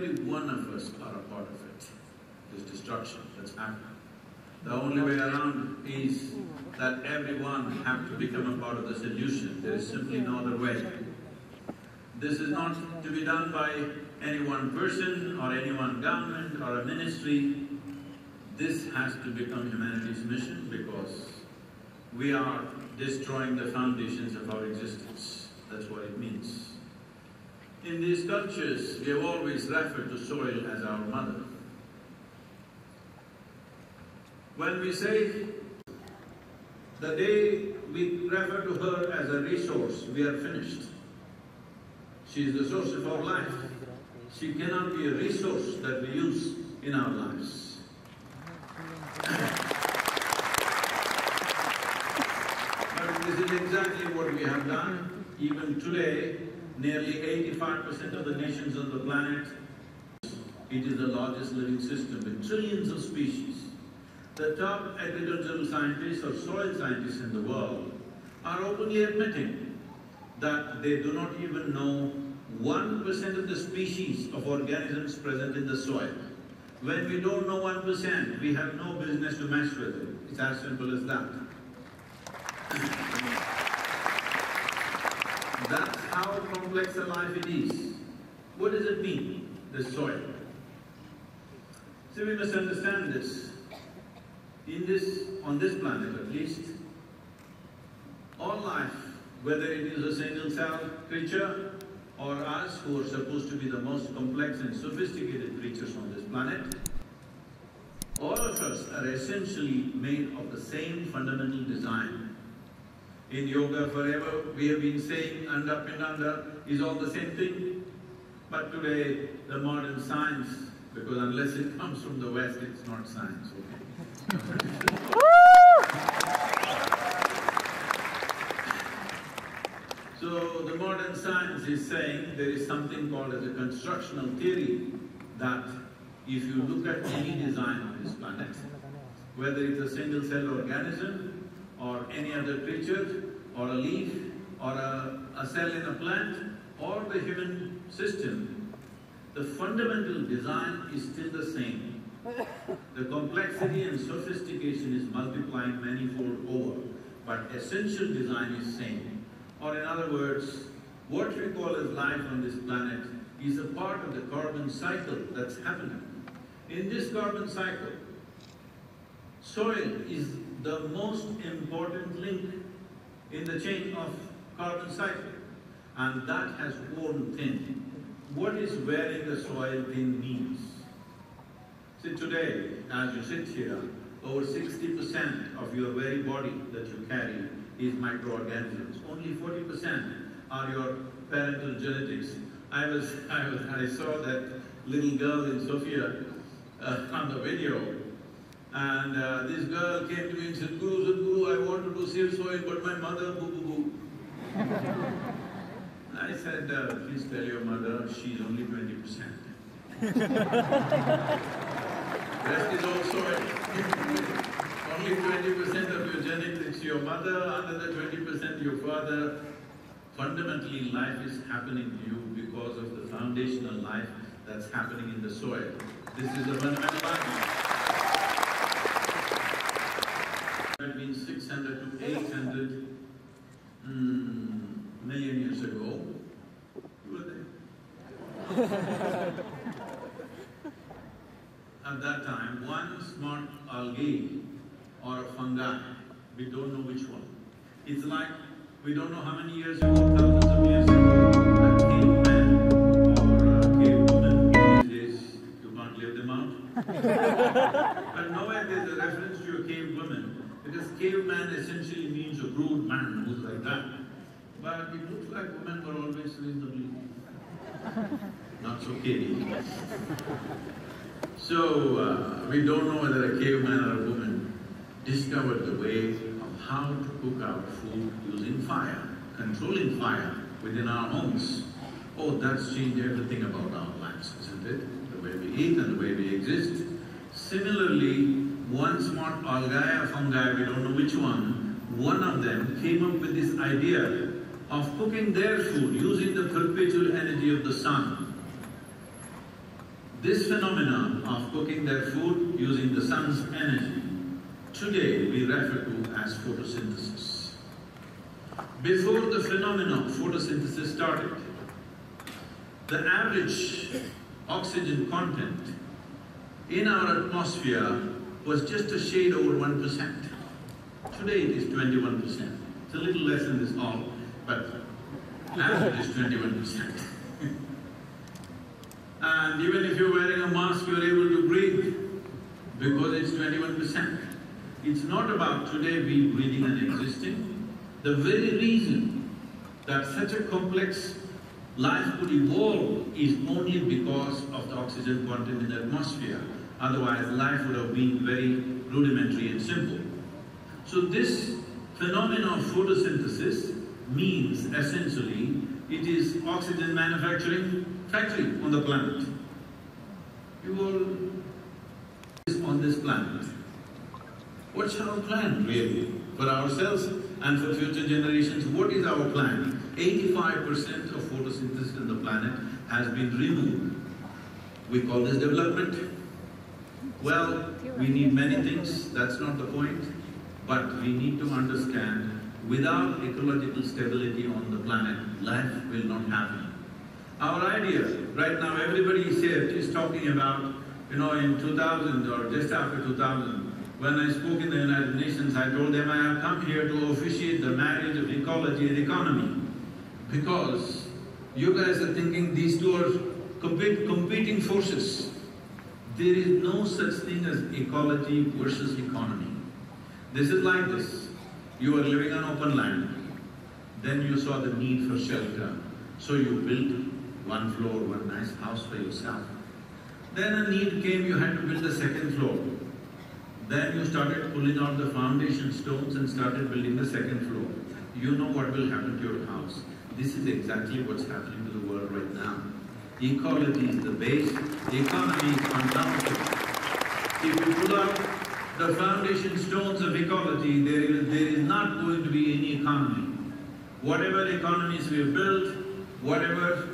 Every one of us are a part of it, this destruction that's happening. The only way around is that everyone have to become a part of the solution. There is simply no other way. This is not to be done by any one person or any one government or a ministry. This has to become humanity's mission because we are destroying the foundations of our existence. That's what it means. In these cultures, we have always referred to soil as our mother. When we say the day we refer to her as a resource, we are finished. She is the source of our life. She cannot be a resource that we use in our lives. But this is exactly what we have done. Even today, nearly 85% of the nations on the planet, it is the largest living system with trillions of species. The top agricultural scientists or soil scientists in the world are openly admitting that they do not even know 1% of the species of organisms present in the soil. When we don't know 1%, we have no business to mess with it. It's as simple as that. That's how complex a life it is. What does it mean, the soil? So we must understand this. On this planet at least, all life, whether it is a single-celled creature or us who are supposed to be the most complex and sophisticated creatures on this planet, all of us are essentially made of the same fundamental design. In yoga forever, we have been saying Anda Pindanda is all the same thing. But today, the modern science, because unless it comes from the West, it's not science, okay? So the modern science is saying there is something called as a constructional theory that if you look at any design on this planet, whether it's a single-celled organism or any other creature or a leaf or a cell in a plant or the human system, the fundamental design is still the same. The complexity and sophistication is multiplying manifold over, but essential design is same. Or in other words, what we call as life on this planet is a part of the carbon cycle that's happening. In this carbon cycle, soil is the most important link in the chain of carbon cycle, and that has worn thin. What is wearing the soil thin means? See, today, as you sit here, over 60% of your very body that you carry is microorganisms. Only 40% are your parental genetics. I saw that little girl in Sofia on the video, and this girl came to me and said, Sadhguru, I wanted to save soil, but my mother, boo-boo-boo. I said, please tell your mother she's only 20%. Rest is all soil. Only 20% of your genetics your mother, another 20% your father. Fundamentally, life is happening to you because of the foundational life that's happening in the soil. This is the fundamental life. Between 600 to 800 million years ago, you were there. At that time, one smart algae or a fungi, we don't know which one. It's like, we don't know how many years ago, thousands of years ago, a caveman or a cavewoman But nowhere there's a reference to a cave woman, because caveman essentially means a rude man who's like that. But it looks like women were always reasonably not so cavey. So, we don't know whether a caveman or a woman discovered the way of how to cook our food using fire, controlling fire within our homes. Oh, that's changed everything about our lives, isn't it? The way we eat and the way we exist. Similarly, one smart algae or fungi, we don't know which one of them came up with this idea of cooking their food using the perpetual energy of the sun. This phenomenon of cooking their food using the sun's energy, today we refer to as photosynthesis. Before the phenomenon of photosynthesis started, the average oxygen content in our atmosphere was just a shade over 1%. Today it is 21%. It's a little less in this hall, but average is 21%. And even if you're wearing a mask, you're able to breathe because it's 21%. It's not about today we breathing and existing. The very reason that such a complex life could evolve is only because of the oxygen content in the atmosphere. Otherwise, life would have been very rudimentary and simple. So this phenomenon of photosynthesis means essentially it is oxygen manufacturing factory on the planet. You all is on this planet. What's our plan really for ourselves and for future generations? What is our plan? 85% of photosynthesis on the planet has been removed. We call this development. Well, we need many things, that's not the point, but we need to understand without ecological stability on the planet, life will not happen. Our idea, right now everybody here is talking about, in 2000 or just after 2000, when I spoke in the United Nations, I told them I have come here to officiate the marriage of ecology and economy. Because you guys are thinking these two are competing forces. There is no such thing as ecology versus economy. This is like this. You are living on open land, then you saw the need for shelter, so you built one floor, one nice house for yourself. Then a need came, you had to build a second floor. Then you started pulling out the foundation stones and started building the second floor. You know what will happen to your house. This is exactly what's happening to the world right now. Ecology is the base, economy is on top of it. If you pull out the foundation stones of ecology, there is not going to be any economy. Whatever economies we have built, whatever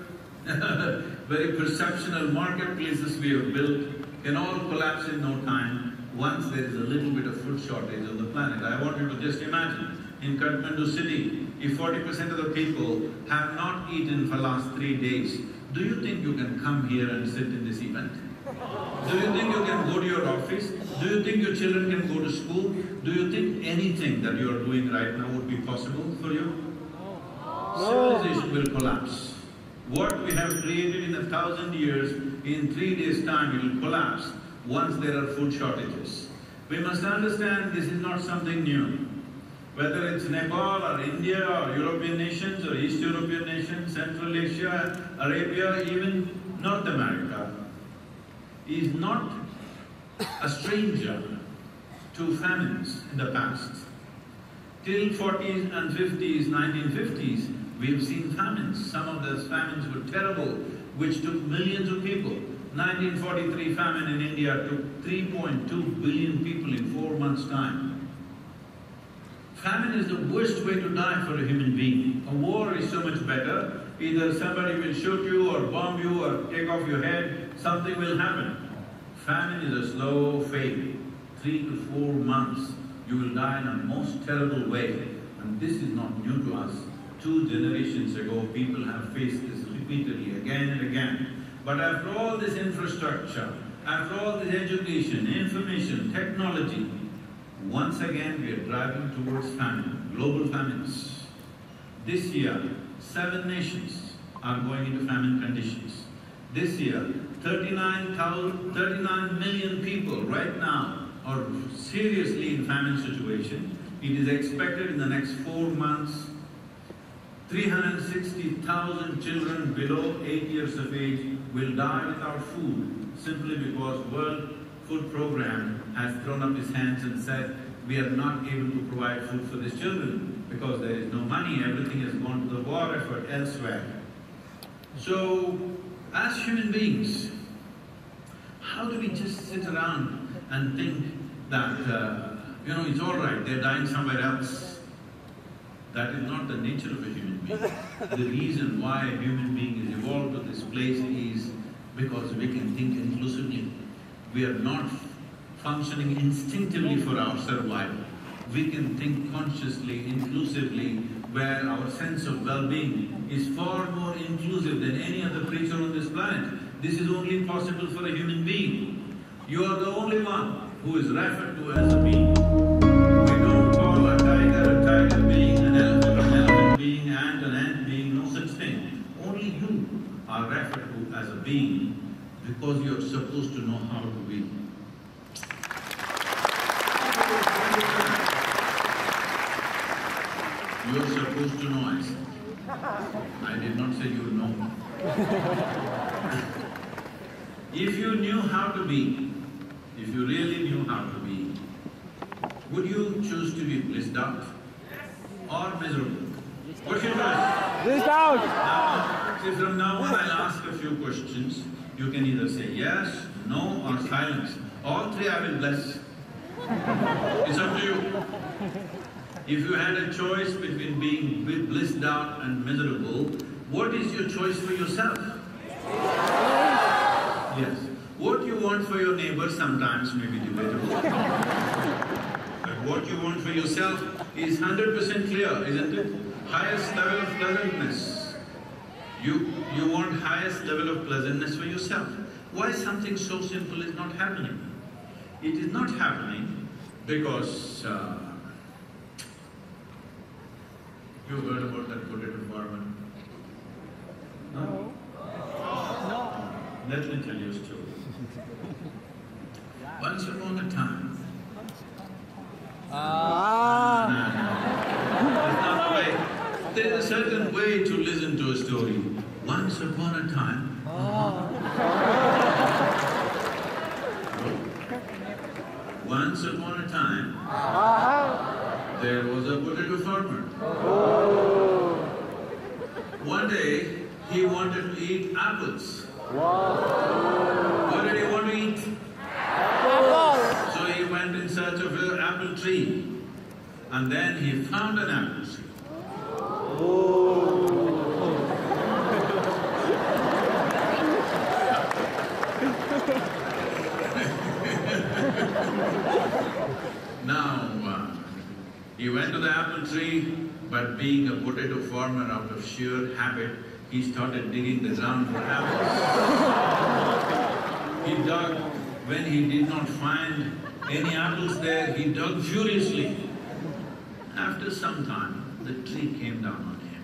very perceptional marketplaces we have built, can all collapse in no time once there is a little bit of food shortage on the planet. I want you to just imagine, in Kathmandu city, if 40% of the people have not eaten for the last 3 days, do you think you can come here and sit in this event? Do you think you can go to your office? Do you think your children can go to school? Do you think anything that you are doing right now would be possible for you? Civilization will collapse. What we have created in 1,000 years, in 3 days' time it will collapse once there are food shortages. We must understand this is not something new. Whether it's Nepal or India or European nations or East European nations, Central Asia, Arabia, even North America, is not a stranger to famines in the past. Till 40s and 50s, 1950s, we have seen famines. Some of those famines were terrible, which took millions of people. 1943 famine in India took 3.2 billion people in 4 months' time. Famine is the worst way to die for a human being. A war is so much better. Either somebody will shoot you or bomb you or take off your head, something will happen. Famine is a slow fate. 3 to 4 months, you will die in a most terrible way. And this is not new to us. 2 generations ago, people have faced this repeatedly, again and again. But after all this infrastructure, after all this education, information, technology, once again we are driving towards famine, global famines. This year, 7 nations are going into famine conditions. This year, 39 million people right now are seriously in famine situation. It is expected in the next 4 months, 360,000 children below 8 years of age will die without food simply because World Food Program has thrown up its hands and said, we are not able to provide food for these children because there is no money, everything has gone to the war effort elsewhere. So, as human beings, how do we just sit around and think that, it's all right, they're dying somewhere else? That is not the nature of a human being. The reason why a human being is evolved to this place is because we can think inclusively. We are not functioning instinctively for our survival. We can think consciously, inclusively, where our sense of well-being is far more inclusive than any other creature on this planet. This is only possible for a human being. You are the only one who is referred to as a being. We don't call a tiger being, an elephant being, ant an ant being, no such thing. Only you are referred to as a being because you are supposed to know how to be. You are supposed to know, I said. I did not say you know. If you knew how to be, if you really knew how to be, would you choose to be blissed out or miserable? What's your choice? Blissed out! Now, see, from now on I'll ask a few questions. You can either say yes, no or silence. All three I will bless. It's up to you. If you had a choice between being blissed out and miserable, what is your choice for yourself? Yes. What you want for your neighbor sometimes may be debatable. But what you want for yourself is 100% clear, isn't it? Highest level of pleasantness. You want highest level of pleasantness for yourself. Why something so simple is not happening? It is not happening because you heard about that potato farmer? No? No. Let me tell you a story. Once upon a time… That's not the way. There is a certain way to listen to a story. Once upon a time… Once upon a time, there was a potato farmer. One day, he wanted to eat apples. What did he want to eat? Apples! So he went in search of an apple tree. And then he found an apple tree. Now, he went to the apple tree, but being a potato farmer out of sheer habit, he started digging the ground for apples. He dug. When he did not find any apples there, he dug furiously. After some time, the tree came down on him.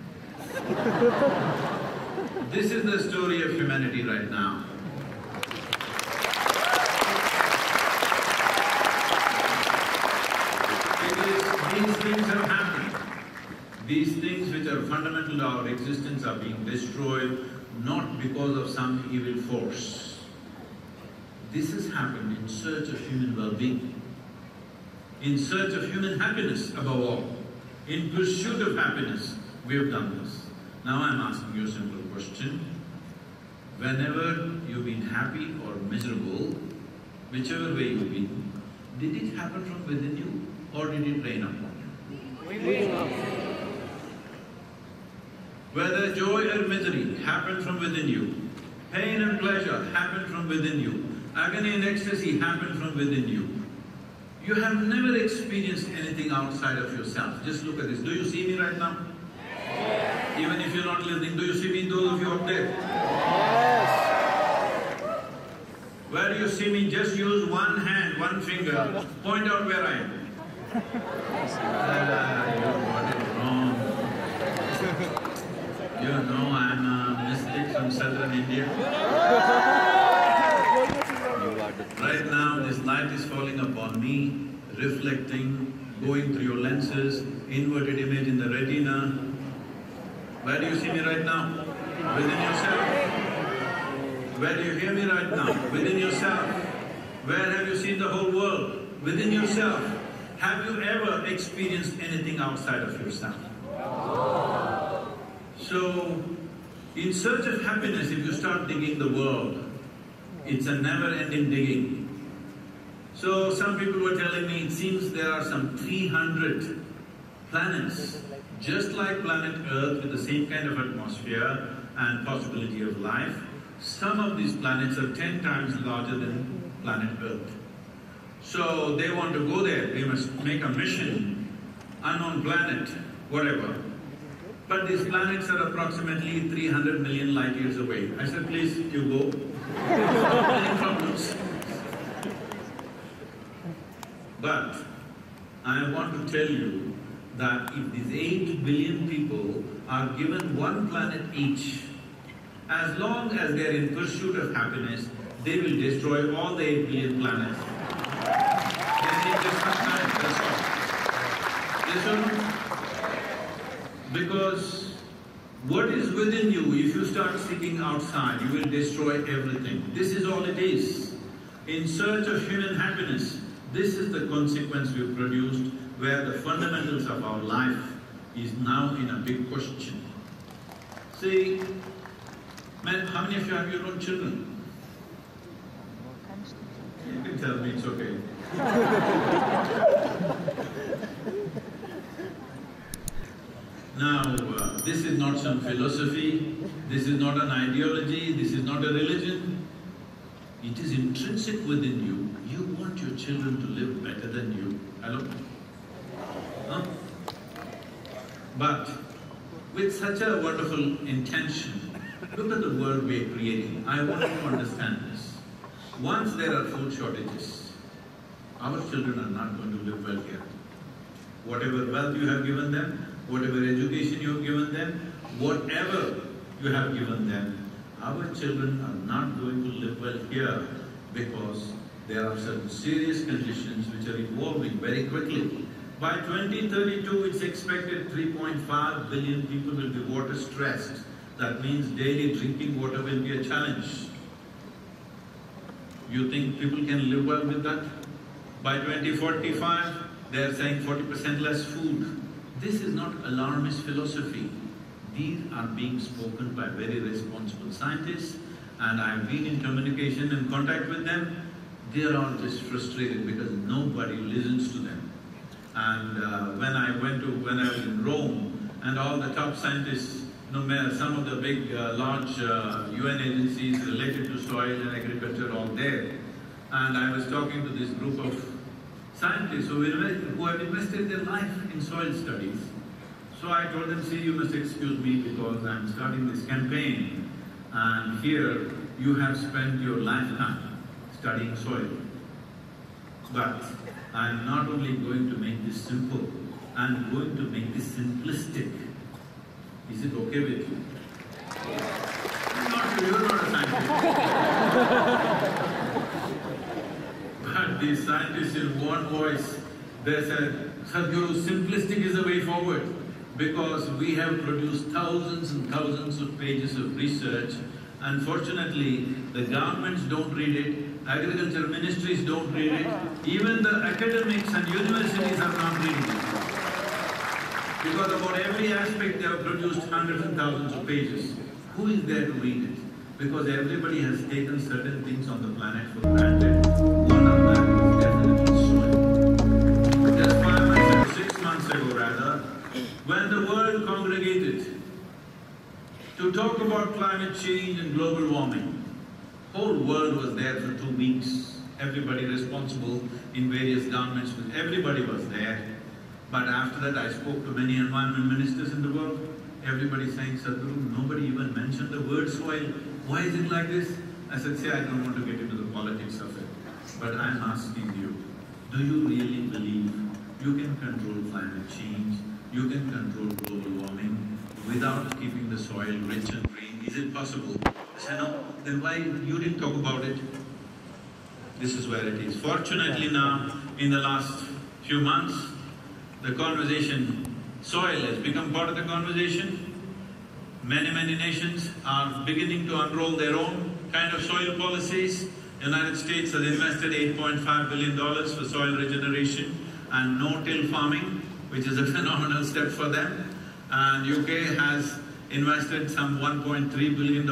This is the story of humanity right now. These things have happened. These things which are fundamental to our existence are being destroyed not because of some evil force. This has happened in search of human well-being, in search of human happiness above all. In pursuit of happiness, we have done this. Now I'm asking you a simple question. Whenever you've been happy or miserable, whichever way you've been, did it happen from within you or did it rain upon you? Whether joy or misery happened from within you, pain and pleasure happened from within you, agony and ecstasy happened from within you. You have never experienced anything outside of yourself. Just look at this. Do you see me right now? Yes. Even if you're not listening, do you see me, those of you up there? Yes. Where do you see me? Just use one hand, one finger, point out where I am. You got it wrong. You know I'm a mystic from southern India. reflecting, going through your lenses, inverted image in the retina. Where do you see me right now? Within yourself. Where do you hear me right now? Within yourself. Where have you seen the whole world? Within yourself. Have you ever experienced anything outside of yourself? So, in search of happiness, if you start digging the world, it's a never-ending digging. So, some people were telling me, it seems there are some 300 planets, just like planet Earth, with the same kind of atmosphere and possibility of life. Some of these planets are 10 times larger than planet Earth. So they want to go there, they must make a mission, unknown planet, whatever. But these planets are approximately 300 million light years away. I said, please, you go. Any problems? But I want to tell you that if these 8 billion people are given one planet each, as long as they are in pursuit of happiness, they will destroy all the 8 billion planets. They need just one planet, that's all. Yes or no? Because what is within you, if you start seeking outside, you will destroy everything. This is all it is. In search of human happiness, this is the consequence we've produced, where the fundamentals of our life is now in a big question. See, man, how many of you have your own children? You can tell me, it's okay. Now, this is not some philosophy, this is not an ideology, this is not a religion. It is intrinsic within you. You want your children to live better than you. Hello? Huh? But with such a wonderful intention, look at the world we are creating. I want you to understand this. Once there are food shortages, our children are not going to live well here. Whatever wealth you have given them, whatever education you have given them, whatever you have given them, our children are not going to live well here because there are certain serious conditions which are evolving very quickly. By 2032, it's expected 3.5 billion people will be water stressed. That means daily drinking water will be a challenge. You think people can live well with that? By 2045, they are saying 40% less food. This is not alarmist philosophy. These are being spoken by very responsible scientists, and I've been in communication and contact with them. They are all just frustrated because nobody listens to them. And when I was in Rome, and all the top scientists, some of the big, large UN agencies related to soil and agriculture all there. And I was talking to this group of scientists who have invested their life in soil studies. So I told them, see, you must excuse me because I'm starting this campaign, and here you have spent your lifetime studying soil. But I'm not only going to make this simple, I'm going to make this simplistic. Is it okay with you? You're not a scientist. But these scientists in one voice, they said, Sadhguru, simplistic is the way forward, because we have produced thousands and thousands of pages of research. Unfortunately, the governments don't read it, agriculture ministries don't read it, even the academics and universities are not reading it. Because about every aspect they have produced hundreds and thousands of pages. Who is there to read it? Because everybody has taken certain things on the planet for granted. One of them is definitely soil. Just 5 months ago, 6 months ago rather, when the world congregated to talk about climate change and global warming, whole world was there for 2 weeks. Everybody responsible in various governments, everybody was there. But after that, I spoke to many environment ministers in the world. Everybody saying, Sadhguru, nobody even mentioned the word soil. Why is it like this? I said, see, I don't want to get into the politics of it. But I'm asking you, do you really believe you can control climate change, you can control global warming without keeping the soil rich and green? Is it possible? I said, no. Then why you didn't talk about it? This is where it is. Fortunately now, in the last few months, the conversation, soil has become part of the conversation. Many nations are beginning to unroll their own kind of soil policies. United States has invested $8.5 billion for soil regeneration and no-till farming, which is a phenomenal step for them. And UK has invested some $1.3 billion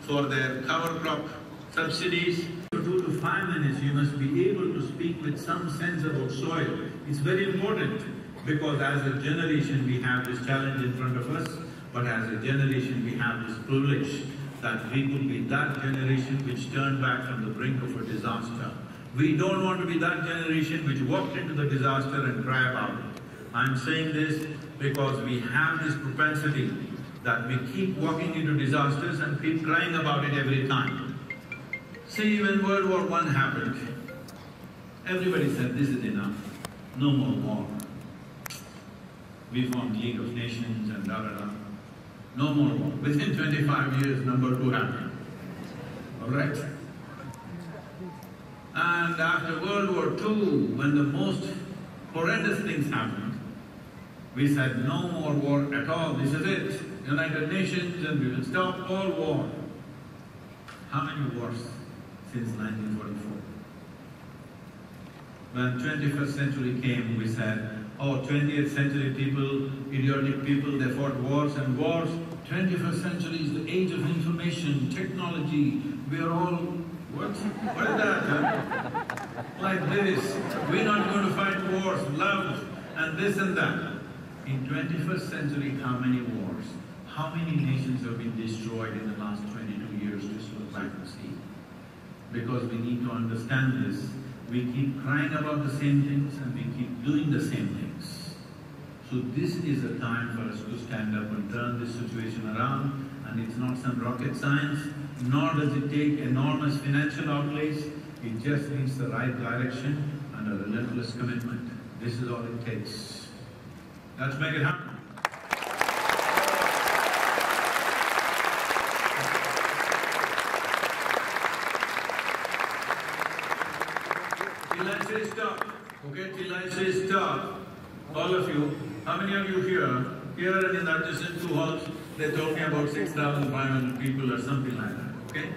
for their cover crop subsidies. For 2 to 5 minutes, you must be able to speak with some sense about soil. It's very important because as a generation we have this challenge in front of us, but as a generation we have this privilege that we could be that generation which turned back from the brink of a disaster. We don't want to be that generation which walked into the disaster and cry about it. I'm saying this because we have this propensity that we keep walking into disasters and keep crying about it every time. See, when World War I happened, everybody said, this is enough, no more war. We formed League of Nations and da-da-da. No more war. Within 25 years, number 2 happened. All right? And after World War II, when the most horrendous things happened, we said, no more war at all, this is it. United Nations and we will stop all war. How many wars since 1944? When 21st century came, we said, oh, 20th century people, idiotic people, they fought wars and wars. 21st century is the age of information, technology, we are all… What is that, huh? Like this, we're not going to fight wars, love and this and that. In 21st century, how many wars? How many nations have been destroyed in the last 22 years? Just look back and see. Because we need to understand this. We keep crying about the same things and we keep doing the same things. So this is a time for us to stand up and turn this situation around, and it's not some rocket science, nor does it take enormous financial outlays. It just needs the right direction and a relentless commitment. This is all it takes. Let's make it happen. Till I say stop, okay? Till I say stop, all of you, how many of you here and in the adjacent 2 halls, they told me about 6,500 people or something like that, okay?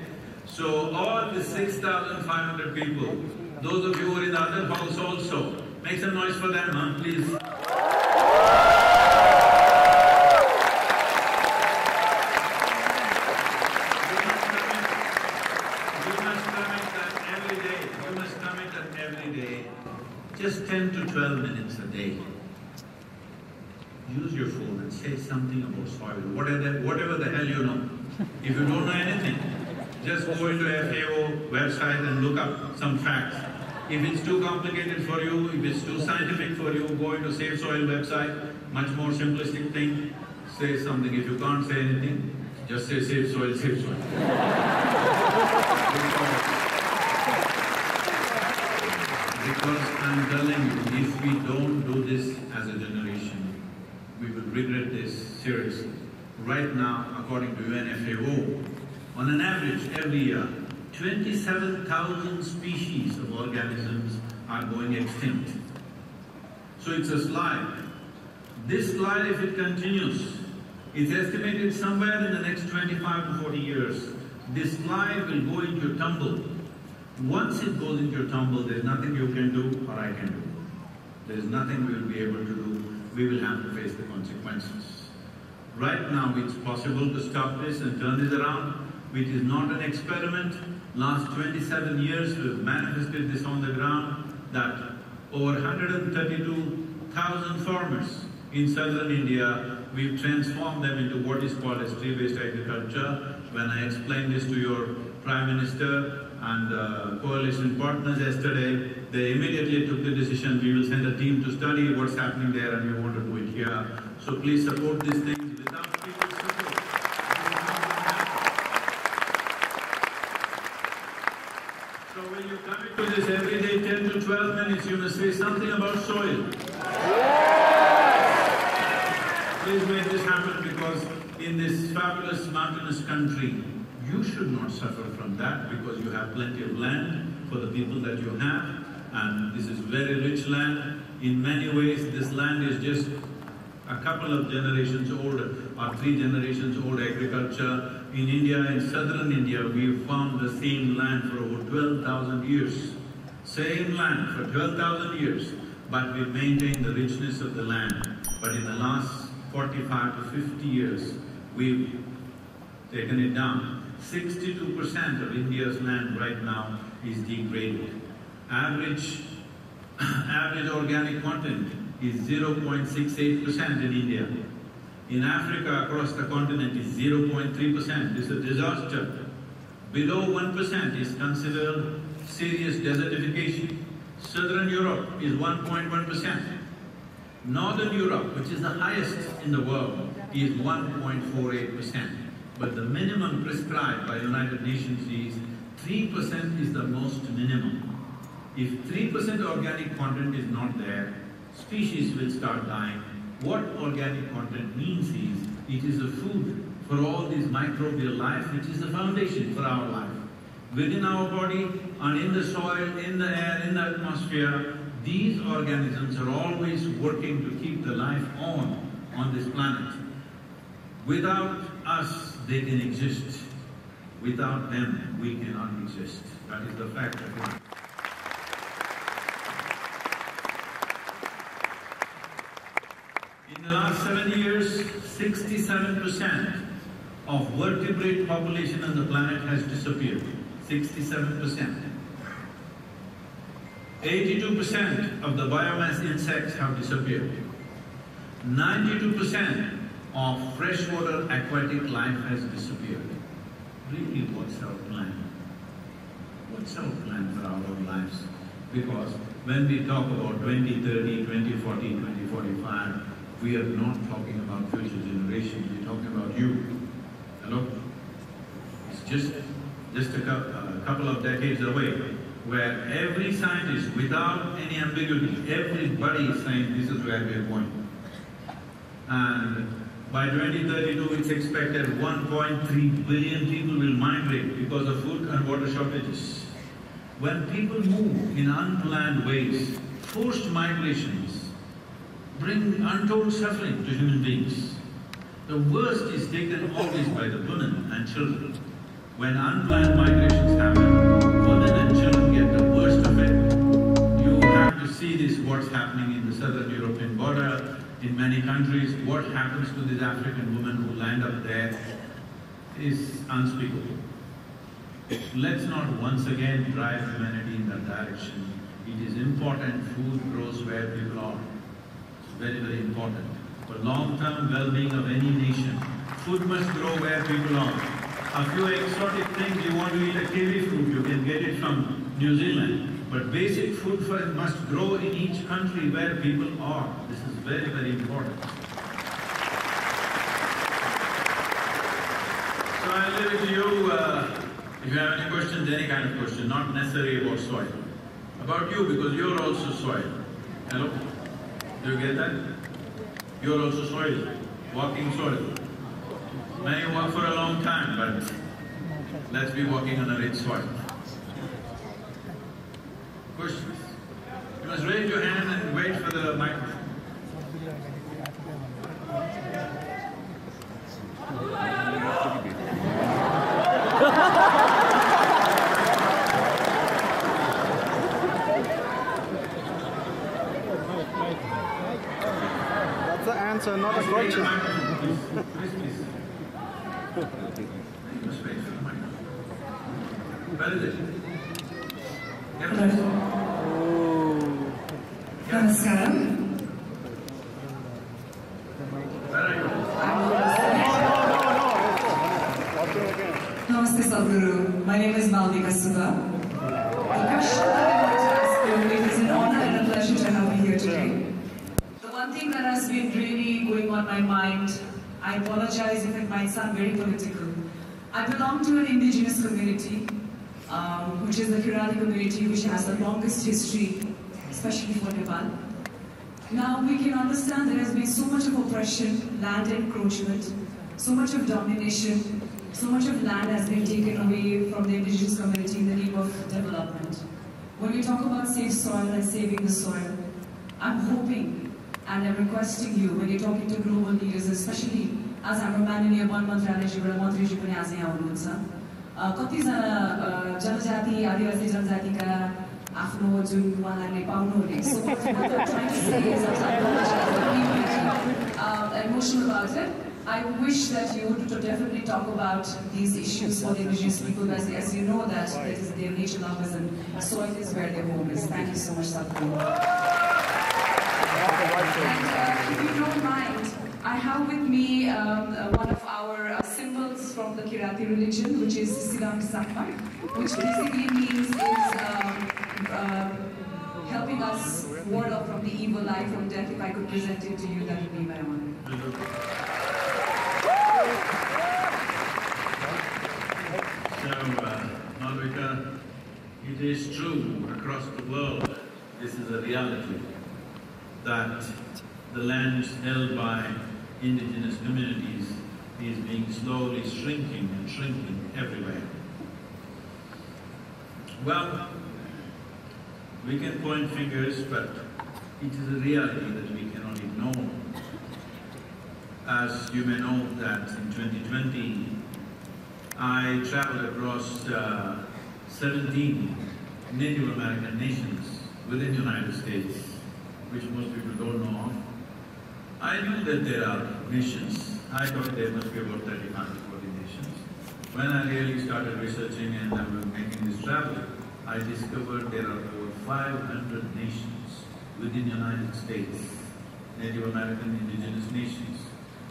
So all the 6,500 people, those of you who are in the other halls also, make some noise for them, huh? Please. Just 10 to 12 minutes a day. Use your phone and say something about soil, whatever the hell you know. If you don't know anything, just go into FAO website and look up some facts. If it's too complicated for you, if it's too scientific for you, go into Save Soil website, much more simplistic thing, say something. If you can't say anything, just say Save Soil, Save Soil. Because I'm telling you, if we don't do this as a generation, we will regret this seriously. Right now, according to UNFAO, on an average every year, 27,000 species of organisms are going extinct. So it's a slide. This slide, if it continues, it's estimated somewhere in the next 25 to 40 years, this slide will go into a tumble. Once it goes into a tumble, there's nothing you can do or I can do. There's nothing we will be able to do. We will have to face the consequences. Right now, it's possible to stop this and turn this around, which is not an experiment. Last 27 years, we've manifested this on the ground, that over 132,000 farmers in southern India, we've transformed them into what is called as tree-based agriculture. When I explained this to your Prime Minister and coalition partners yesterday, they immediately took the decision, we will send a team to study what's happening there and we want to do it here. So please support these things. Without people's support, so when you commit to this every day, 10 to 12 minutes, you must say something about soil. Please make this happen, because in this fabulous mountainous country, you should not suffer from that, because you have plenty of land for the people that you have, and this is very rich land. In many ways, this land is just a couple of generations old, or 3 generations old agriculture. In India, in southern India, we've found the same land for over 12,000 years. Same land for 12,000 years, but we've maintained the richness of the land. But in the last 45 to 50 years, we've taken it down. 62% of India's land right now is degraded. Average organic content is 0.68% in India. In Africa, across the continent, is 0.3%. It's a disaster. Below 1% is considered serious desertification. Southern Europe is 1.1%. Northern Europe, which is the highest in the world, is 1.48%. But the minimum prescribed by United Nations is 3% is the most minimum. If 3% organic content is not there, species will start dying. What organic content means is, it is a food for all this microbial life, which is the foundation for our life. Within our body, and in the soil, in the air, in the atmosphere, these organisms are always working to keep the life on this planet. Without us, they can exist. Without them, we cannot exist. That is the fact of life. In the last 7 years, 67% of vertebrate population on the planet has disappeared. 67%. 82% of the biomass insects have disappeared. 92% of freshwater aquatic life has disappeared. Really, what's our plan? What's our plan for our own lives? Because when we talk about 2030, 2040, 2045, we are not talking about future generations, we're talking about you. Hello? It's just a couple of decades away, where every scientist, without any ambiguity, everybody is saying this is where we are going. And by 2032, it's expected 1.3 billion people will migrate because of food and water shortages. When people move in unplanned ways, forced migrations bring untold suffering to human beings. The worst is taken always by the women and children. When unplanned migrations happen, women and children get the worst of it. You have to see this, what's happening in the southern European border, in many countries. What happens to these African women who land up there is unspeakable. Let's not once again drive humanity in that direction. It is important food grows where people are. It's very, very important. For long-term well-being of any nation, food must grow where people are. A few exotic things, you want to eat a kiwi fruit, you can get it from New Zealand. But basic food must grow in each country where people are. This is very, very important. So I'll leave it to you, if you have any questions, any kind of question, not necessarily about soil. About you, because you're also soil. Hello? Do you get that? You're also soil, walking soil. Many walk for a long time, but let's be walking on a rich soil. Questions? You must raise your hand and wait for the microphone. That's the answer, not a question. Please. You must wait for the microphone. Where is it? Namaskaram. Namaste Sadhguru. My name is Malvika Subba. The question that I want to ask you, it is an honor and a pleasure to have you here today. The one thing that has been really going on my mind, I apologize if it might sound very political. I belong to an indigenous community, which is the Kirali community, which has the longest history, especially for Nepal. Now we can understand there has been so much of oppression, land encroachment, so much of domination, so much of land has been taken away from the indigenous community in the name of development. When we talk about safe soil and saving the soil, I'm hoping and I'm requesting you when you're talking to global leaders, especially as I'm Romanian One Mantranajiबाट मन्त्रीजी पनि आज यहाँ हुनुहुन्छ कतिजना जनजाति आदिवासी जनजातिका आफ्नो जुन उहाँहरूले पाउनुहुने so what I'm trying to say is that I'm emotional about it. I wish that you would definitely talk about these issues for the indigenous people, as you know that it is their nature lovers and soil is where their home is. Thank you so much, Sadhguru. And if you don't mind, I have with me one of our symbols from the Kirati religion, which is Siddham Sakma, which basically means is helping us ward off from the evil eye, from death. If I could present it to you, that would be my honor. So, Malvika, it is true across the world, this is a reality, that the land held by indigenous communities is being slowly shrinking and shrinking everywhere. Well, we can point fingers, but it is a reality that we cannot ignore. As you may know that in 2020, I traveled across 17 Native American nations within the United States, which most people don't know of. I knew that there are nations. I thought there must be about 35 to 40 nations. When I really started researching and I was making this travel, I discovered there are over 500 nations within the United States, Native American indigenous nations.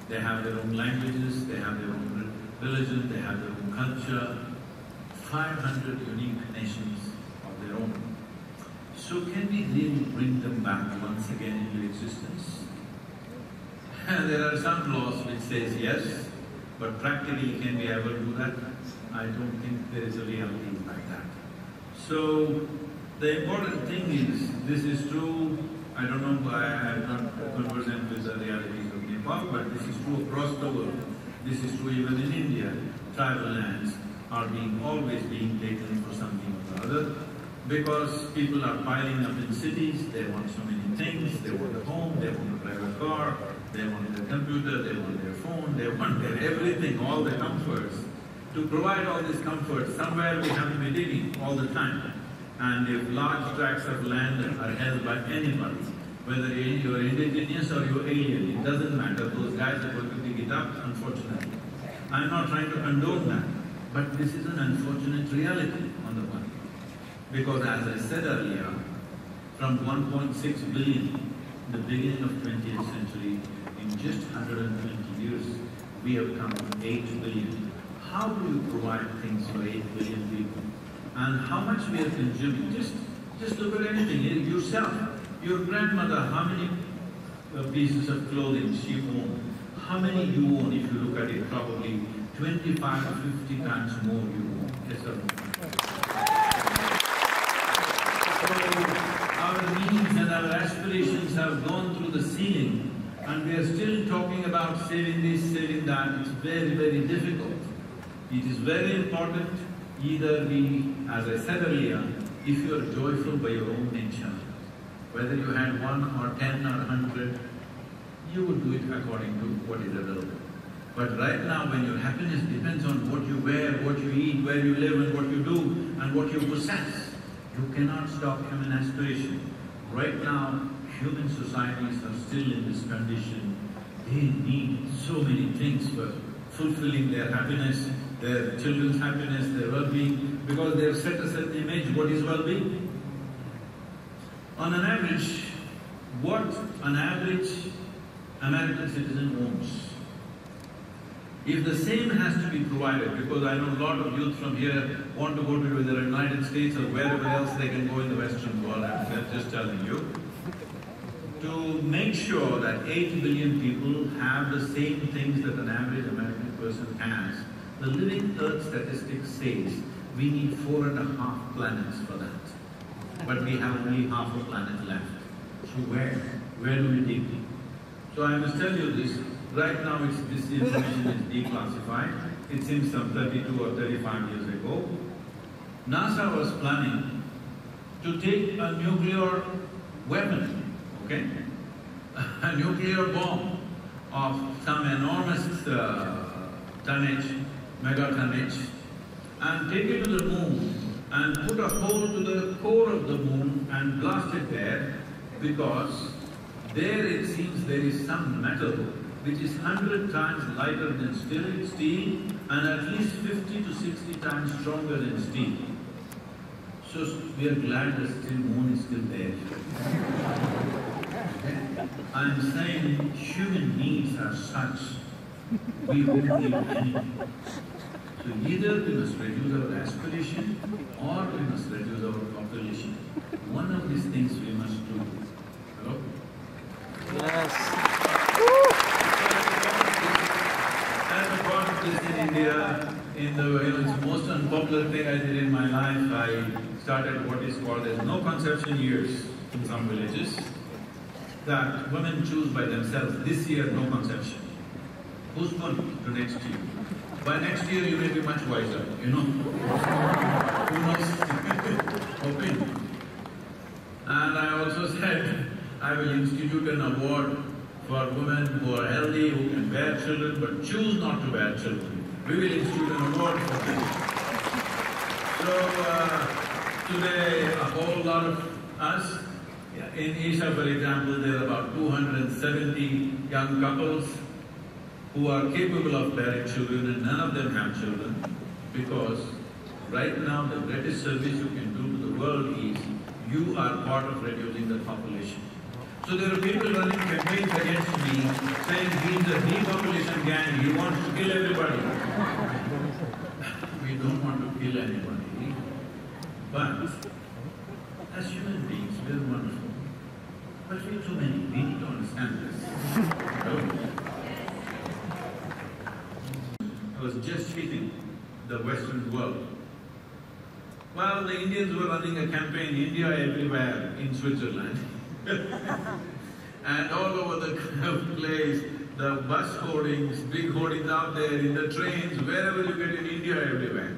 They have their own languages, they have their own religion, they have their own culture, 500 unique nations of their own. So can we really bring them back once again into existence? There are some laws which says yes, but practically can we ever do that? I don't think there is a reality like that. So the important thing is, this is true, I don't know, I am not conversant with the realities of Nepal, but this is true across the world. This is true even in India. Tribal lands are always being taken for something or the other, because people are piling up in cities, they want so many things, they want a home, they want a private car, they want their computer, they want their phone, they want their everything, all the comforts. To provide all these comforts, somewhere we have to be digging all the time. And if large tracts of land are held by anybody, whether you're indigenous or you're alien, it doesn't matter, those guys are going to dig it up, unfortunately. I'm not trying to condone that, but this is an unfortunate reality on the one. Because as I said earlier, from 1.6 billion in the beginning of 20th century, in just 120 years, we have come to 8 billion. How do you provide things for 8 billion people? And how much we are consuming? Just look at anything, yourself. Your grandmother, how many pieces of clothing she owned? How many you own? If you look at it, probably 25 to 50 times more you own. Yes or no? Our needs and our aspirations have gone through the ceiling, and we are still talking about saving this, saving that. It's very, very difficult. It is very important, either we, as I said earlier, if you are joyful by your own nature, whether you had 1 or 10 or 100, you would do it according to what is available. But right now, when your happiness depends on what you wear, what you eat, where you live and what you do and what you possess, you cannot stop human aspiration. Right now, human societies are still in this condition. They need so many things for fulfilling their happiness, their children's happiness, their well-being, because they have set a certain image. What is well-being? On an average, what an average American citizen owns, if the same has to be provided, because I know a lot of youth from here want to go to the United States or wherever else they can go in the Western world, I'm just telling you, to make sure that 8 billion people have the same things that an average American person has, the Living Earth statistics says we need 4.5 planets for that. But we have only half a planet left. So where do we dig? So I must tell you this, right now this information is declassified. It seems some 32 or 35 years ago. NASA was planning to take a nuclear weapon okay? A nuclear bomb of some enormous tonnage, megatonnage, and take it to the moon and put a hole to the core of the moon and blast it there, because there it seems there is some metal which is 100 times lighter than steel and at least 50 to 60 times stronger than steel. So we are glad the moon is still there. Okay? I'm saying human needs are such, we won't need anything. So either we must reduce our aspiration or we must reduce our population. One of these things we must do. Hello? Yes. As a part of this in India, it's the most unpopular thing I did in my life. I started what is called as no conception years in some villages, that women choose by themselves. This year, no conception. Postpone to next year. By next year, you may be much wiser, you know. Who knows? Hoping. And I also said, I will institute an award for women who are healthy, who can bear children, but choose not to bear children. We will institute an award for them. So, today, a whole lot of us, in Asia, for example, there are about 270 young couples who are capable of bearing children, and none of them have children, because right now the greatest service you can do to the world is you are part of reducing the population. So there are people running campaigns against me saying he's a depopulation gang, he wants to kill everybody. We don't want to kill anybody, but as human beings we are wonderful. But we are too many, we need to understand this. I was just hitting the Western world. Well, the Indians were running a campaign, India everywhere, in Switzerland. And all over the place, the bus hoardings, big hoardings out there, in the trains, wherever you get in India, everywhere.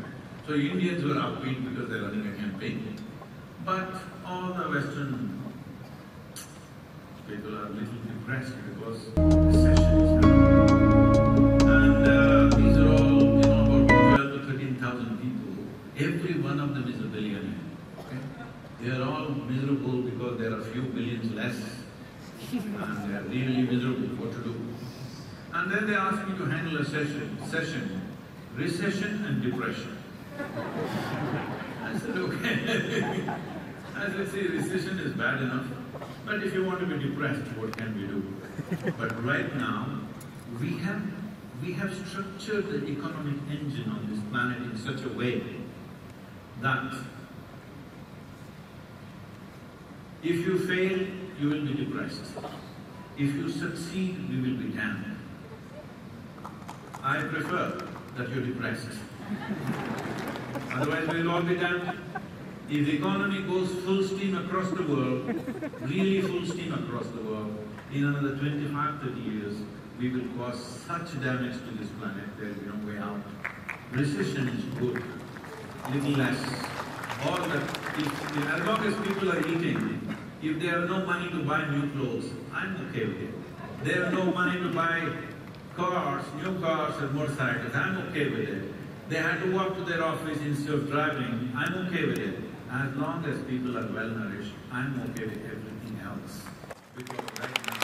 So Indians were upbeat because they're running a campaign. But all the Western people are a little depressed because recession is happening. And these are all, about 12 to 13,000 people. Every one of them is a billionaire. Okay? They are all miserable because there are a few billions less, and they are really miserable what to do. And then they asked me to handle a session, recession and depression. I said, okay. I said, see, recession is bad enough, but if you want to be depressed, what can we do? But right now, we have structured the economic engine on this planet in such a way that if you fail, you will be depressed. If you succeed, you will be damned. I prefer that you're depressed. Otherwise, we'll all be damned. If the economy goes full steam across the world, really full steam across the world, in another 25, 30 years, we will cause such damage to this planet, there will be no way out. Recession is good, little less. As long as people are eating, if they have no money to buy new clothes, I'm okay with it. They have no money to buy cars, new cars and motorcycles, I'm okay with it. They had to walk to their office instead of driving, I'm okay with it. As long as people are well nourished, I'm okay with everything else. Because right now,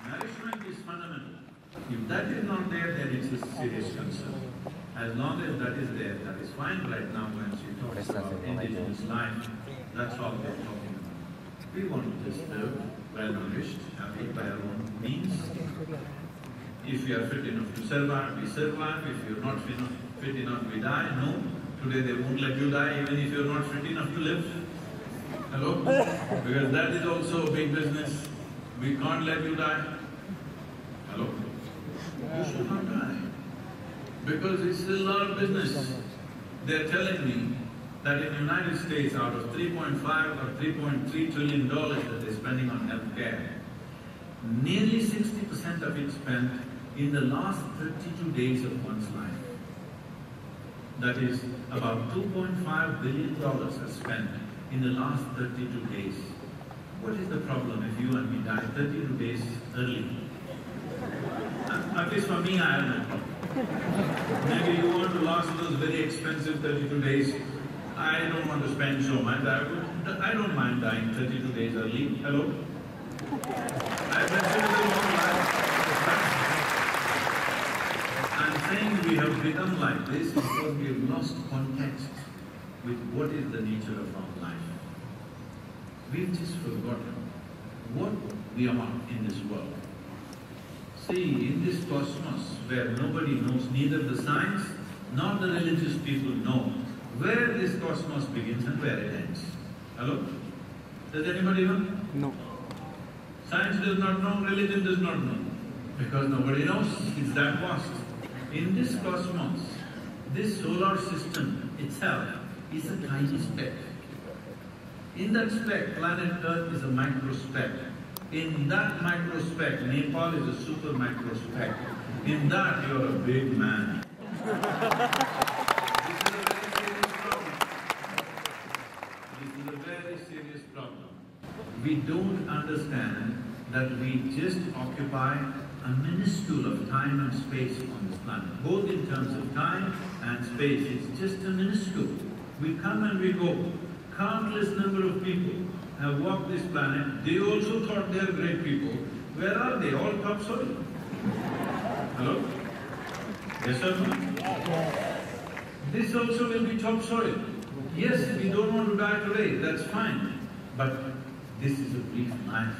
nourishment is fundamental. If that is not there, then it's a serious concern. As long as that is there, that is fine. Right now, when she talks about indigenous life, that's all we're talking about. We want to just live well nourished, happy by our own means. If we are fit enough to survive, we survive. If you're not fit enough, we die. No, today they won't let you die even if you're not fit enough to live. Hello? Because that is also a big business. We can't let you die. Hello? You should not die. Because it's a lot of business. They're telling me that in the United States, out of $3.5 or $3.3 trillion that they're spending on healthcare, nearly 60% of it spent in the last 32 days of one's life. That is, about $2.5 billion are spent in the last 32 days. What is the problem if you and me die 32 days early? At least for me, I have no problem. Maybe you want to last those very expensive 32 days. I don't want to spend so much. I don't mind dying 32 days early. Hello? I've lived a long life. I'm saying we have become like this because we have lost context with what is the nature of our life. We've just forgotten what we are in this world. See, in this cosmos where nobody knows, neither the science nor the religious people know where this cosmos begins and where it ends. Hello? Does anybody know? No. Science does not know, religion does not know. Because nobody knows, it's that vast. In this cosmos, this solar system itself is a tiny speck. In that speck, planet Earth is a microspeck. In that microspeck, Nepal is a super microspeck. In that, you're a big man. This is a very serious problem. We don't understand that we just occupy a minuscule of time and space on this planet. Both in terms of time and space, it's just a minuscule. We come and we go. Countless number of people have walked this planet. They also thought they are great people. Where are they? All topsoil. Hello? Yes or no? This also will be topsoil. Yes, we don't want to die today, that's fine. But this is a brief life.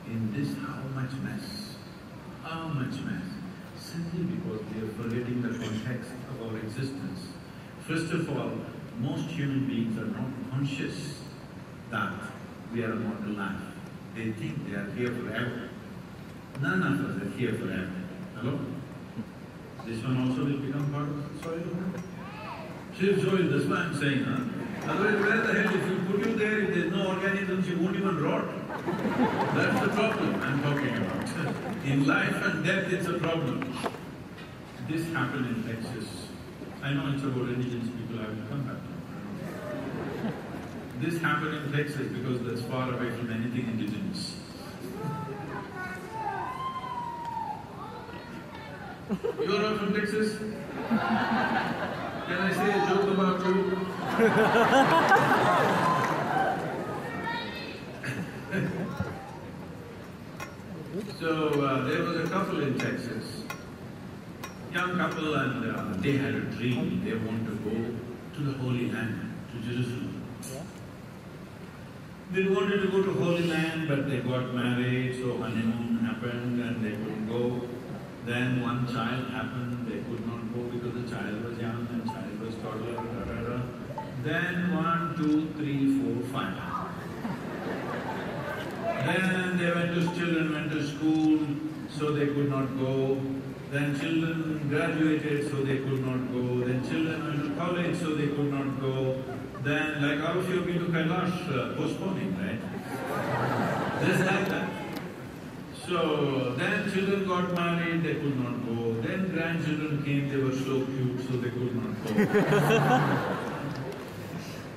In this, how much mess? How much mess? Simply because we are forgetting the context of our existence. First of all, most human beings are not conscious that we are a mortal life. They think they are here forever. None of us are here forever. Hello? This one also will become part of the soil. Sheer soil, that's why I'm saying, huh? Otherwise, where the hell, if you put you there, if there's no organisms, you won't even rot. That's the problem I'm talking about. In life and death, it's a problem. This happened in Texas. I know it's about indigenous people, I will come back to it. This happened in Texas because that's far away from anything indigenous. You're all from Texas? Can I say a joke about you? So, there was a couple in Texas. Young couple, and they had a dream. They want to go to the Holy Land, to Jerusalem. They wanted to go to Holy Land, but they got married, so honeymoon happened and they couldn't go. Then one child happened, they could not go because the child was young and child was toddler, Then 1, 2, 3, 4, 5. Then they children went to school, so they could not go. Then children graduated, so they could not go. Then children went to college, so they could not go. Then, like all of you have been to Kailash, postponing, right? Just like that. So, then children got married, they could not go. Then grandchildren came, they were so cute, so they could not go.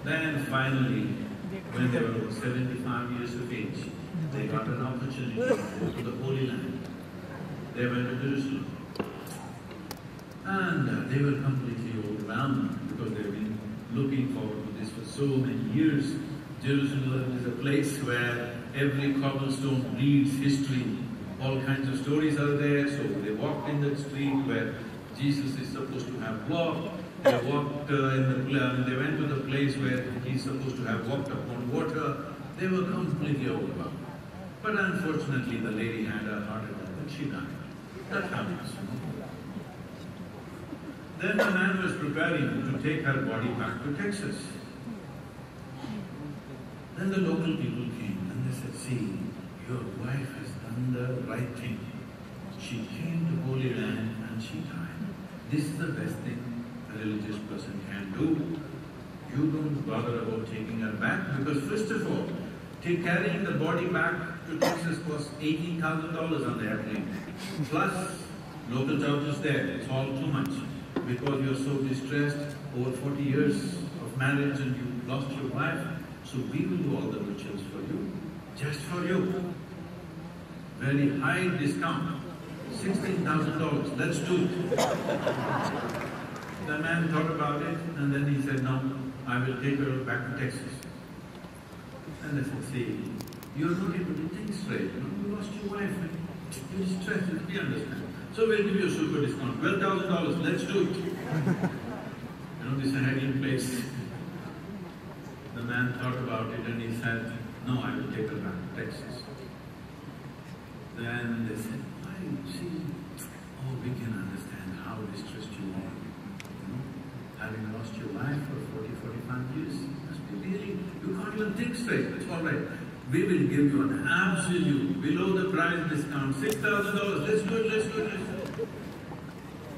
Then finally, when they were 75 years of age, they got an opportunity to go to the Holy Land. They went to Jerusalem. And they were completely overwhelmed because they've been looking forward to this for so many years. Jerusalem is a place where every cobblestone reads history. All kinds of stories are there. So they walked in that street where Jesus is supposed to have walked. They walked they went to the place where he's supposed to have walked upon water. They were completely overwhelmed. But unfortunately, the lady had a heart attack and she died. That happens. Then the man was preparing to take her body back to Texas. Then the local people came and they said, see, your wife has done the right thing. She came to Holy Land and she died. This is the best thing a religious person can do. You don't bother about taking her back because first of all, carrying the body back to Texas costs $80,000 on the airplane. Plus, local charges there, it's all too much. Because you're so distressed, over 40 years of marriage and you lost your wife, so we will do all the rituals for you, just for you. Very high discount, $16,000, let's do it. The man thought about it and then he said, no, I will take her back to Texas. And I said, see, you're not able to think straight, you lost your wife and you're stressed, we understand. So we'll give you a super discount, $12,000, let's do it. This I had in place. The man thought about it and he said, no, I will take her back to Texas. Then they said, why, see, oh, we can understand how distressed you are. Having lost your wife for 40, 45 years, must be really, you can't even think straight. It's all right. We will give you an absolute, below the price discount, $6,000. Let's do it, let's do it, let's do it.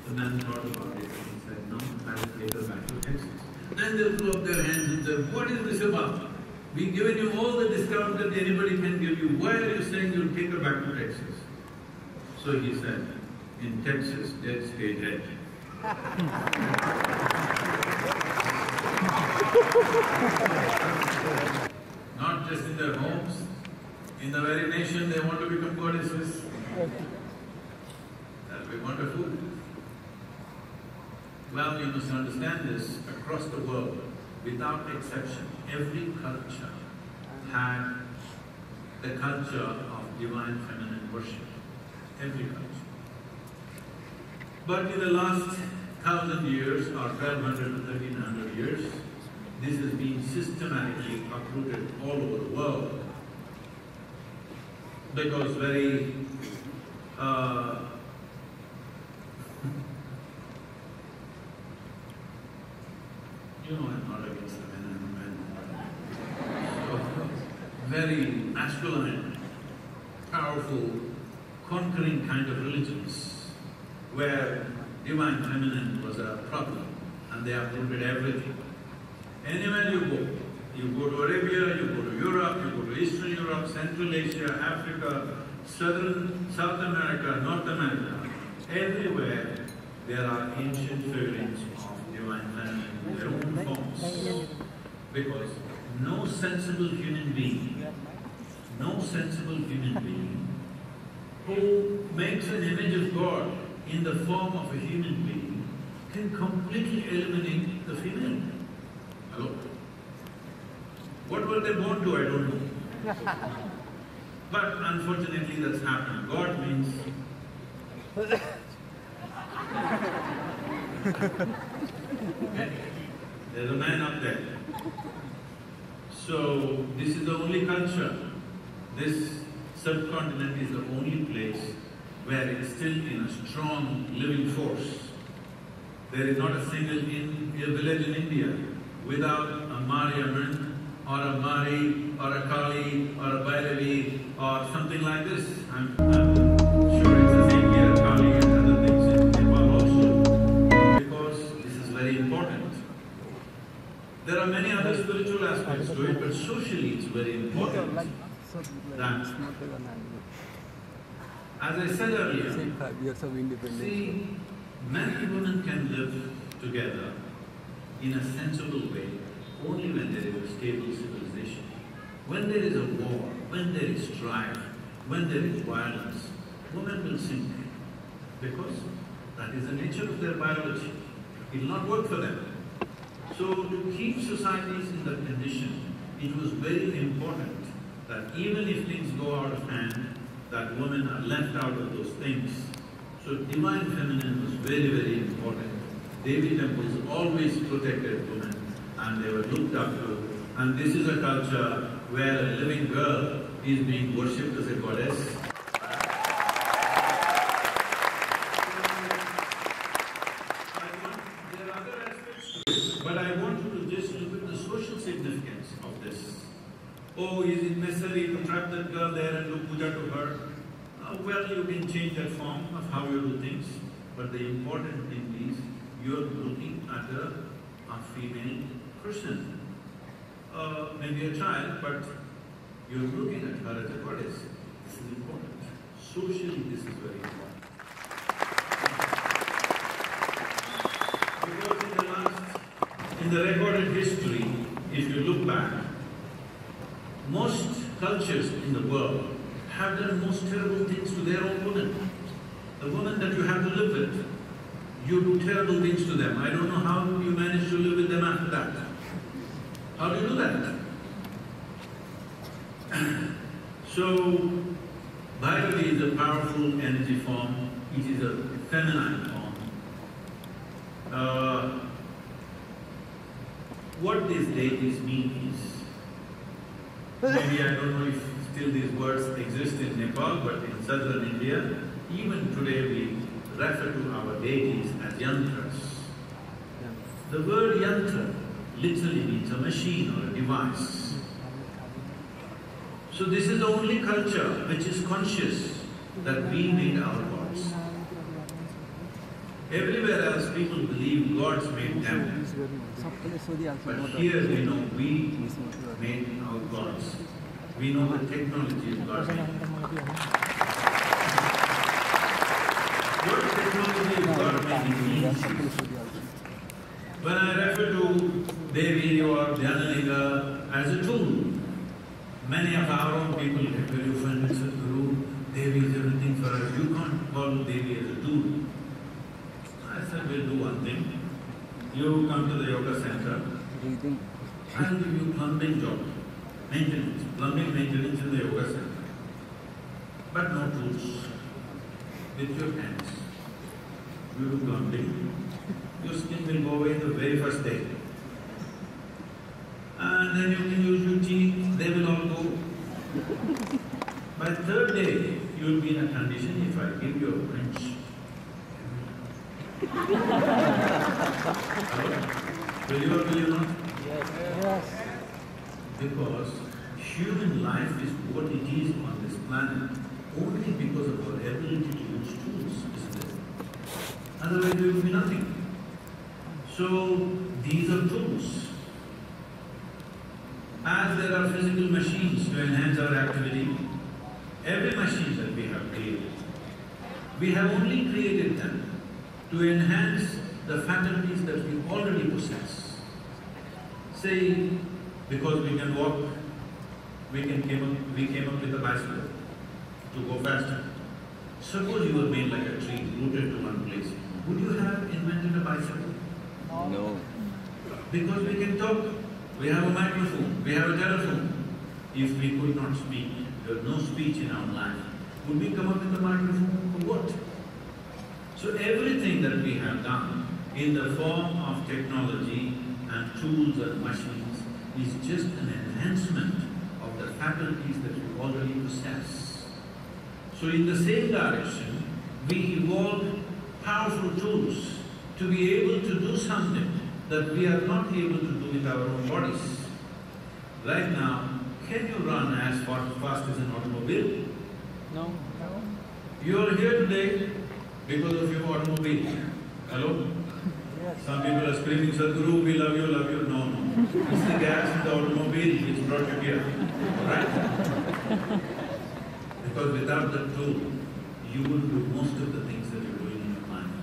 The man thought about it and he said, no, I will take her back to Texas. Then they threw up their hands and said, what is this about? We've given you all the discount that anybody can give you. Why are you saying you'll take her back to Texas? So he said, in Texas, dead stay dead. Not just in their homes, in the very nation they want to become goddesses. That'll be wonderful. Well, you must understand this, across the world, without exception, every culture had the culture of divine feminine worship. Every culture. But in the last 1,000 years or 1,200 to 1,300 years, this has been systematically uprooted all over the world because very you know, I'm not against the men and men. So, very masculine, powerful, conquering kind of religions where divine feminine was a problem and they uprooted everything. Anywhere you go to Arabia, you go to Europe, you go to Eastern Europe, Central Asia, Africa, South America, North America, everywhere there are ancient figurines of divine feminine in their own forms. Because no sensible human being who makes an image of God in the form of a human being can completely eliminate the female. Hello? What were they born to? I don't know. But unfortunately that's happened. God means there's a man up there. So this is the only culture. This subcontinent is the only place where it's still in a strong living force. There is not a single village in India without a Mariamman or a Mari or a Kali or a Bhairavi or something like this. I'm sure it's the same here, Kali and other things in Nepal also, because this is very important. There are many other spiritual aspects to it, but socially it's very important that, as I said earlier, see, men and women can live together in a sensible way only when there is a stable civilization. When there is a war, when there is strife, when there is violence, women will sink because that is the nature of their biology. It will not work for them. So to keep societies in that condition, it was very important that even if things go out of hand, that women are left out of those things. So divine feminine was very, very important. Devi temples always protected women and they were looked up to. And this is a culture where a living girl is being worshipped as a goddess. There are other aspects to it, but I want you to just look at the social significance of this. Oh, is it necessary to trap that girl there and do puja to her? Well, you can change that form of how you do things, but the important thing is you are looking at a female person. Maybe a child, but you're looking at her as a goddess. This is important. Socially, this is very important. Because in the last the recorded history, if you look back, most cultures in the world have done most terrible things to their own women. The women that you have to live with, you do terrible things to them. I don't know how you manage to live with them after that. How do you do that? So, Bhairavi is a powerful energy form. It is a feminine form. What these deities mean is, maybe I don't know if still these words exist in Nepal, but in southern India, even today we refer to our deities as yantras. The word yantra literally means a machine or a device. So this is the only culture which is conscious that we made our gods. Everywhere else people believe gods made them. But here we know we made our gods. We know the technology of gods. What technology of God making means? When I refer to Devi or Dhyanaliga as a tool, many of our own people get very offended, Sadhguru, Devi is everything for us. You can't call Devi as a tool. I said, we'll do one thing. You come to the yoga center, I'll give you plumbing job, maintenance, plumbing maintenance in the yoga center. But no tools. With your hands, you do plumbing, your skin will go away the very first day. And then you can use your teeth, they will all go. By the third day, you will be in a condition if I give you a wrench. Will you or will you not? Yes. Because human life is what it is on this planet only because of our ability to use tools, isn't it? Otherwise there will be nothing. So these are tools. As there are physical machines to enhance our activity, every machine that we have created, we have only created them to enhance the faculties that we already possess. Say, because we can walk, we came up with a bicycle to go faster. Suppose you were made like a tree, rooted to one place. Would you have invented a bicycle? No. Because we can talk, we have a microphone, we have a telephone. If we could not speak, there was no speech in our life, would we come up with a microphone for what? So everything that we have done in the form of technology and tools and machines is just an enhancement of the faculties that we already possess. So in the same direction, we evolved powerful tools to be able to do something that we are not able to do with our own bodies. Right now, can you run as fast as an automobile? No. You are here today because of your automobile. Hello? Yes. Some people are screaming, Sadhguru, we love you, love you. No, no. It's the gas in the automobile which brought you here. Right? Because without the tool, you will do most of the things that you're doing in your life.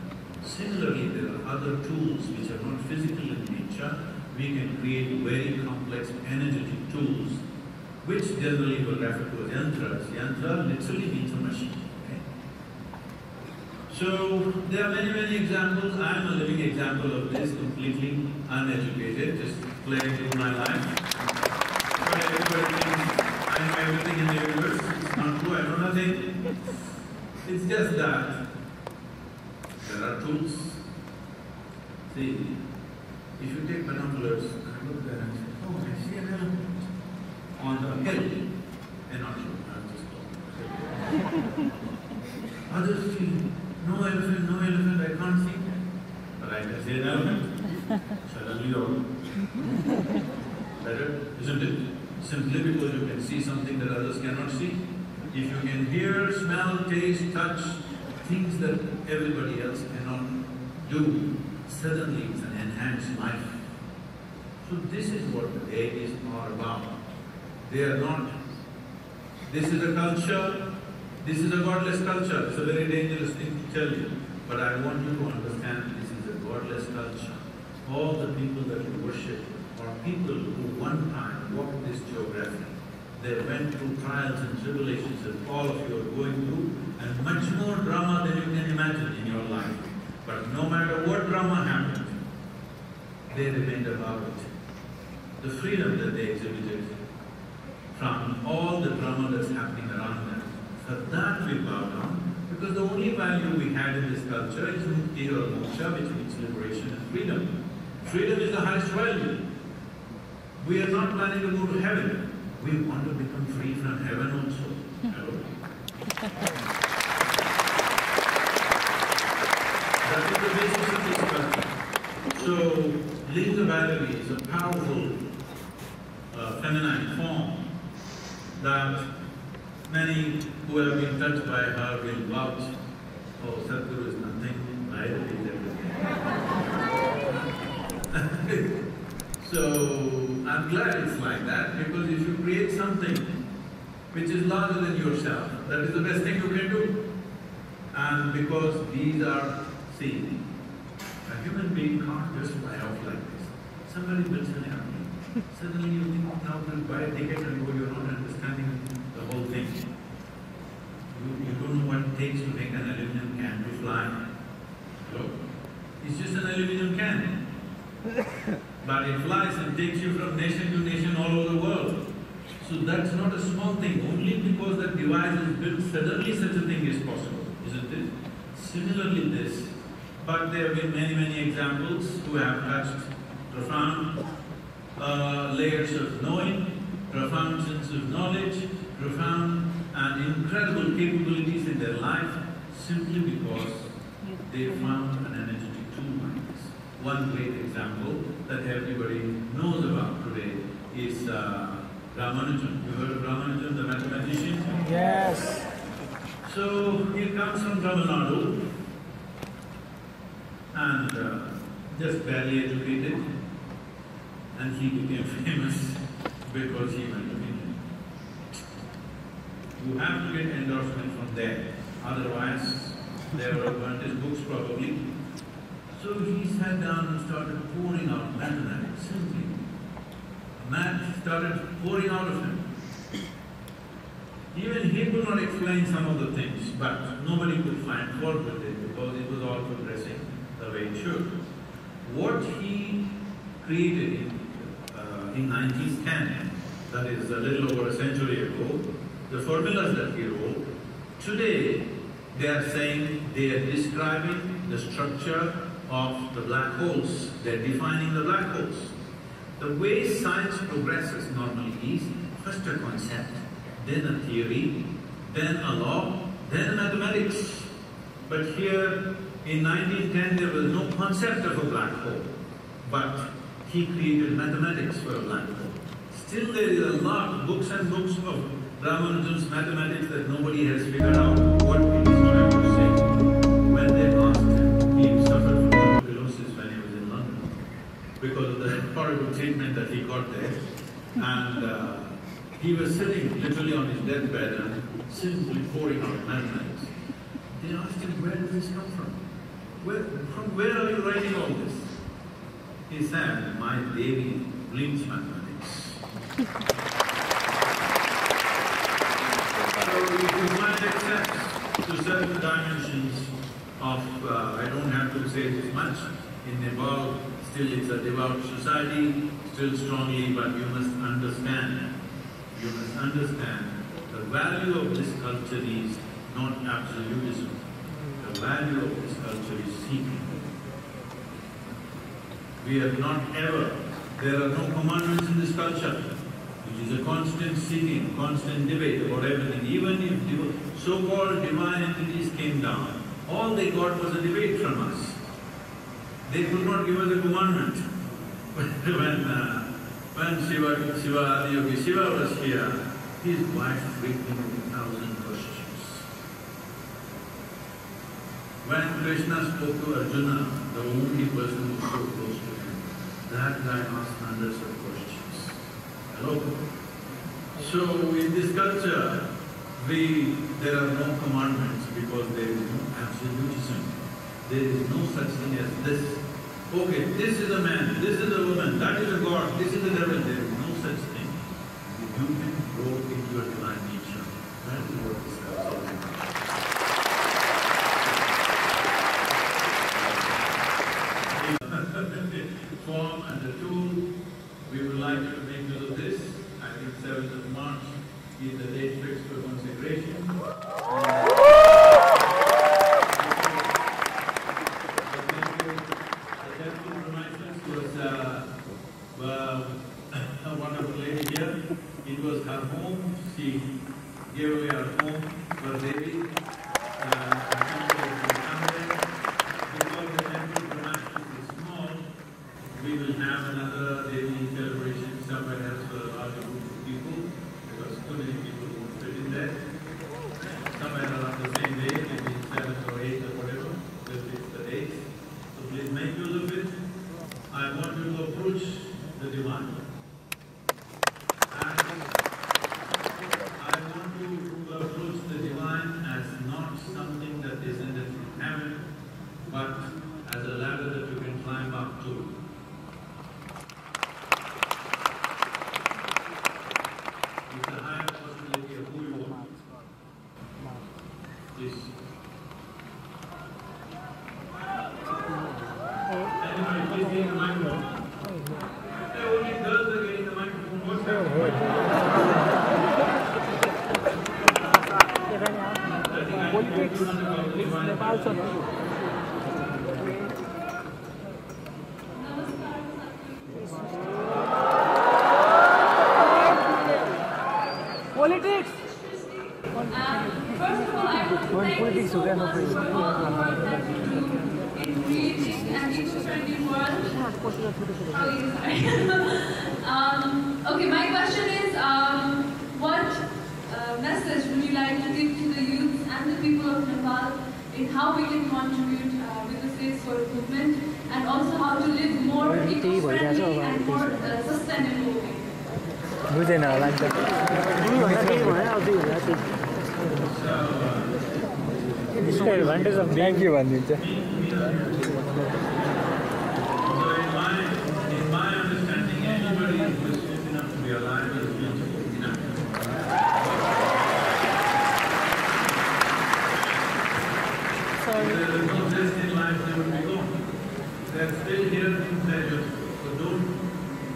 Similarly, there are other tools which are not physical in nature. We can create very complex energetic tools, which generally will refer to as yantras. Yantra literally means a machine. Okay? So, there are many, many examples. I am a living example of this, completely uneducated, just playing through my life. But everybody thinks I know everything in the universe. It's not true, I know nothing. It's just that there are tools. See, if you take binoculars, I look there and say, oh, I see an elephant on the hill. And not sure, I'm just talking. Others feel, no elephant, I can't see. But I can see an elephant. Suddenly you're better, isn't it? Simply because you can see something that others cannot see. If you can hear, smell, taste, touch, things that everybody else cannot do, suddenly it's an enhanced life. So this is what the deities are about. They are not, this is a culture, this is a godless culture. It's a very dangerous thing to tell you. But I want you to understand this is a godless culture. all the people that you worship are people who one time walked this geography. They went through trials and tribulations that all of you are going through, and much more drama than you can imagine in your life. But no matter what drama happened, they remained about it. The freedom that they exhibited from all the drama that's happening around them. For that we bow down, because the only value we had in this culture is mukti or moksha, which means liberation and freedom. Freedom is the highest value. We are not planning to go to heaven. We want to become free from heaven also. Hello? That is the basis of this culture. So, Linga Bharavi is a powerful feminine form that many who have been touched by her will vouch, oh, Sadhguru is nothing, neither is everything. So, I'm glad it's like that, because if you create something which is larger than yourself, that is the best thing you can do. And because these are, see, a human being can't just fly off like this. Somebody builds an airplane. Suddenly you think, now we'll buy a ticket and go, you're not understanding the whole thing. You don't know what it takes to make an aluminum can to fly. Hello? It's just an aluminum can. But it flies and takes you from nation to nation all over the world. So that's not a small thing. Only because that device is built, suddenly such a thing is possible, isn't it? Similarly this. But there have been many, many examples who have touched profound layers of knowing, profound sense of knowledge, profound and incredible capabilities in their life, simply because they found an energetic tool like this. One great example that everybody knows about today is Ramanujan. You heard of Ramanujan, the mathematician? Yes. So he comes from Tamil Nadu and just barely educated, and he became famous because he went to India. You have to get endorsement from there, otherwise they would have burnt his books probably. So he sat down and started pouring out mathematics, simply. Math started pouring out of him. Even he could not explain some of the things, but nobody could find fault with it because it was all progressing the way it should. What he created in 1910, that is a little over a century ago, the formulas that he wrote, today they are saying, they are describing the structure of the black holes. They are defining the black holes. The way science progresses normally is first a concept, then a theory, then a law, then mathematics. But here in 1910 there was no concept of a black hole, but he created mathematics for a black hole. Still there is a lot, books and books of Ramanujan's mathematics that nobody has figured out what he is trying to say. When they asked him, he suffered from tuberculosis when he was in London because of the horrible treatment that he got there. And he was sitting literally on his deathbed and simply pouring out mathematics. They asked him, where did this come from? From where are you writing all this? He said, my Devi blinks mathematics. So if you find access to certain dimensions of, I don't have to say this much, in Nepal, still it's a devout society, still strongly, but you must understand the value of this culture is not absolutism. The value of this culture is seeking. We are not ever, there are no commandments in this culture. It is a constant seeking, constant debate about everything. Even if so-called divine entities came down, all they got was a debate from us. They could not give us a commandment. When Shiva was here, his wife freaked him with 1,000 questions. When Krishna spoke to Arjuna, the only person who was so close to him, that guy asked hundreds of questions. Hello? So in this culture, there are no commandments because there is no absolutism. There is no such thing as this. okay, this is a man, this is a woman, that is a god, this is a devil. There is no such thing. You can grow into your divine nature. That is what this is all about. Form and the tool, we would like you to make use of this. I think 7th of March is the date fixed for consecration. A wonderful lady here. It was her home. She gave away her home for Devi. Because the temple premises is small, we will have another Devi celebration somewhere else for a larger group of people, because too many people won't fit in there. Somewhere around the same day, maybe 7th or 8th or whatever, we'll fix the dates. So please make use of it. I want you to approach the divine. And I want you to approach the divine as not something that descended from heaven, but as a ladder that you can climb up to. It's a higher possibility of who you are. Please. Anybody, please get the microphone. Hey, only girls are getting the microphone. What's happening? Politics, Nepal Politics! First of all, I want to thank you so much for all the work that you do in creating an eco-friendly world. Okay, my question is, what message would you like to give to the youth and the people of Nepal in how we can contribute with the Safe for movement, and also how to live more eco-friendly and more sustainable way? बुझेन होला नि त त्यसको advantage of thank you भनिदिन्छ In my understanding, anybody who is fit enough to be alive is beautiful enough. There is no rest in life, they will be gone. They are still here in pleasure. So don't,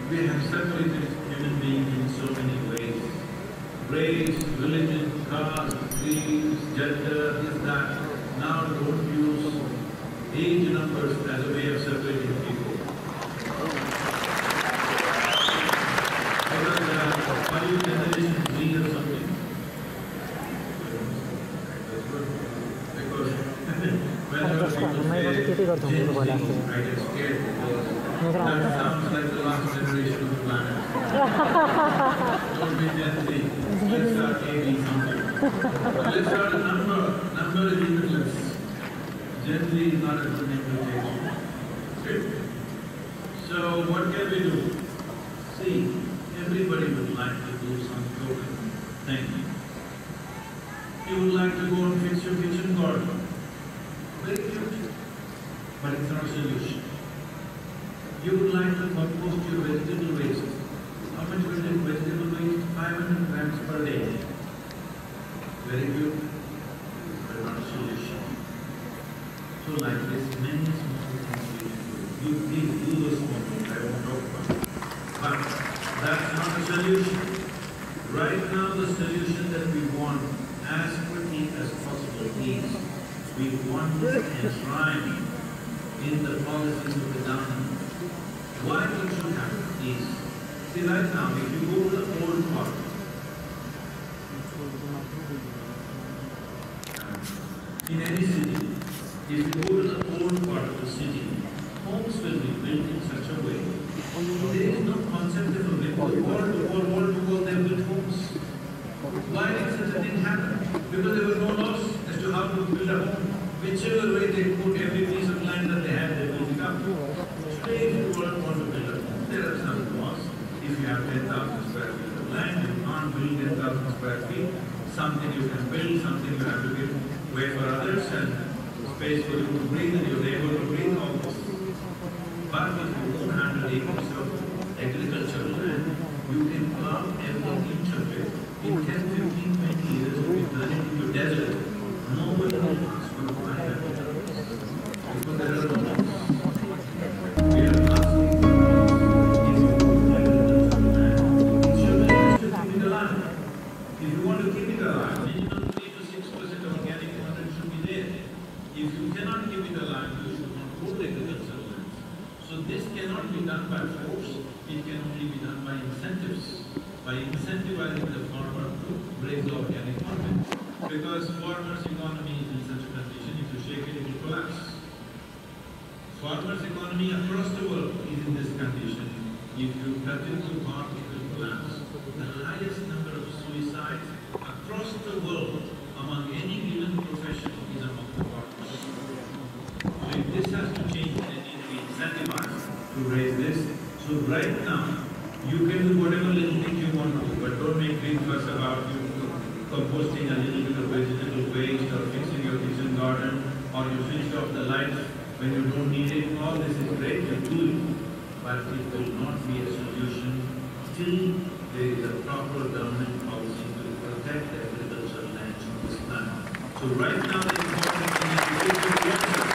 we have separated human beings in so many ways. Race, religion, caste, creeds, gender, this, that. Now don't use age numbers as a way of separating people. Are you generation Z or something? Because whenever people say Gen Z, I get scared because that sounds like the last generation of the planet. Don't be Gen Z. Let's start aiming something. Let's start a number. Number is limitless. Gen Z is not a good implementation. Okay? So what can we do? See, everybody would like to do some token thing. You would like to go and fix your kitchen garden. Very cute. But it's not a solution. You would like to compost your vegetable waste. How much vegetable waste? 500 grams per day. Very good. But not a solution. So like this, many small things we can do. You please do those small things, I won't talk about it. But that's not a solution. Right now the solution that we want as quickly as possible is we want to enshrine in the policies of the government. Why it should happen is, see right now if you go to the old part, in any city, if you go to the old part of the city, homes will be built in such a way. There is no concept of a wall to wall, they built homes. Why did such a thing happen? Because there were no laws as to how to build a home. Whichever way they put every piece of land that they had, they built it up. Today, if you want to build a home, there are some laws. If you have 10,000 square feet of land, you can't build 10,000 square feet. Something you can build, something you have to give way for others, and space for you to breathe, and you're able to breathe all this. in 10, 15, 20 years, it will turn into a desert. Nobody is going to find that because there are no homes. We are asking if you want to keep it alive, minimum 3 to 6% organic content should be there. If you cannot keep it alive, you should not hold agricultural lands. So this cannot be done by force, it can only be done by incentives. By incentivizing the farmer to raise the organic content. Because farmers' economy is in such a condition, if you shake it, it will collapse. Farmers' economy across the world is in this condition. If you touch it too hard, it will collapse. The highest number of suicides across the world among any given profession is among the farmers. So if this has to change, then it needs to be incentivized to raise this. So right now, you can do whatever little things you want to do, but don't make big fuss about you composting a little bit of vegetable waste or fixing your kitchen garden or you switch off the lights when you don't need it. All this is great, you do it, but it will not be a solution till there is a proper government policy to protect the agricultural lands on this planet. So right now the important thing is to take your water.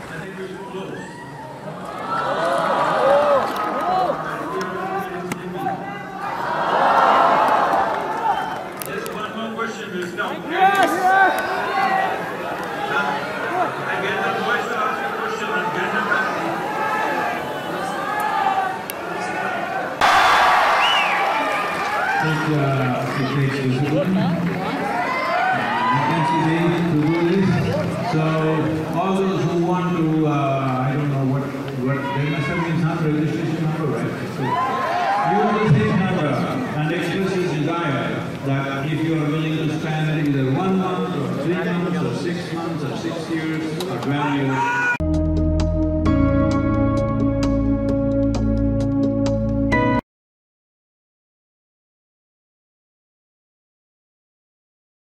I think we should close. Just one more question will stop. Yes! I get the voice to ask a question and get them back. So all those who want to, I don't know what there must have been some registration number, right? So use the same number and express your desire that if you are willing to spend either 1 month or 3 months or 6 months or 6 years or 12 years